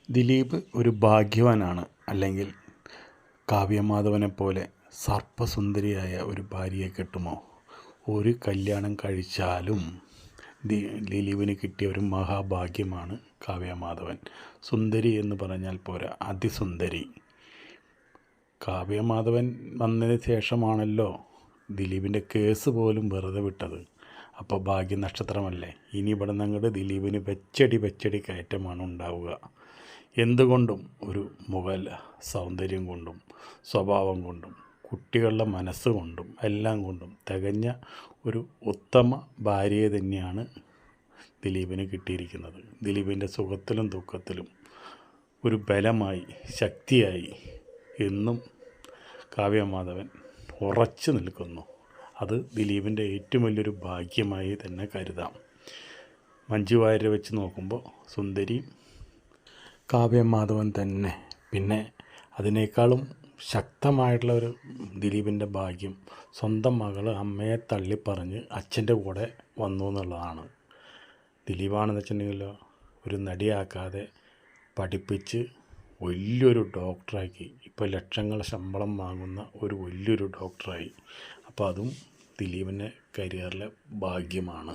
ദിലീപ് ഒരു ഭാഗ്യവാനാണ്. അല്ലെങ്കിൽ കാവ്യമാധവനെ പോലെ സർപ്പസുന്ദരിയായ ഒരു ഭാര്യയെ കിട്ടുമോ? ഒരു കല്യാണം കഴിച്ചാലും ദിലീപിന് കിട്ടിയ ഒരു മഹാഭാഗ്യമാണ് കാവ്യമാധവൻ. സുന്ദരി എന്ന് പറഞ്ഞാൽ പോരാ, അതിസുന്ദരി. കാവ്യമാധവൻ വന്നതിന് ശേഷമാണല്ലോ ദിലീപിൻ്റെ കേസ് പോലും വെറുതെ വിട്ടത്. അപ്പോൾ ഭാഗ്യ നക്ഷത്രമല്ലേ. ഇനി ഇവിടെ നിങ്ങളുടെ ദിലീപിന് വെച്ചടി കയറ്റമാണ് ഉണ്ടാവുക. എന്തുകൊണ്ടും ഒരു മുഖ സൗന്ദര്യം കൊണ്ടും സ്വഭാവം കൊണ്ടും കുട്ടികളുടെ മനസ്സുകൊണ്ടും എല്ലാം കൊണ്ടും തികഞ്ഞ ഒരു ഉത്തമ ഭാര്യയെ തന്നെയാണ് ദിലീപിന് കിട്ടിയിരിക്കുന്നത്. ദിലീപിൻ്റെ സുഖത്തിലും ദുഃഖത്തിലും ഒരു ബലമായി, ശക്തിയായി എന്നും കാവ്യമാധവൻ ഉറച്ചു നിൽക്കുന്നു. അത് ദിലീപിൻ്റെ ഏറ്റവും വലിയൊരു ഭാഗ്യമായി തന്നെ കരുതാം. മഞ്ജു വാര്യരെ വെച്ച് നോക്കുമ്പോൾ സുന്ദരി കാവ്യമാധവൻ തന്നെ. പിന്നെ അതിനേക്കാളും ശക്തമായിട്ടുള്ള ഒരു ദിലീപിൻ്റെ ഭാഗ്യം, സ്വന്തം മകൾ അമ്മയെ തള്ളിപ്പറഞ്ഞ് അച്ഛൻ്റെ കൂടെ വന്നു എന്നുള്ളതാണ്. ദിലീപാണെന്ന് വെച്ചിട്ടുണ്ടെങ്കിൽ ഒരു നടിയാക്കാതെ പഠിപ്പിച്ച് വലിയൊരു ഡോക്ടറാക്കി. ഇപ്പോൾ ലക്ഷങ്ങൾ ശമ്പളം വാങ്ങുന്ന ഒരു വലിയൊരു ഡോക്ടറായി. അപ്പോൾ അതും ദിലീപിൻ്റെ കരിയറിലെ ഭാഗ്യമാണ്.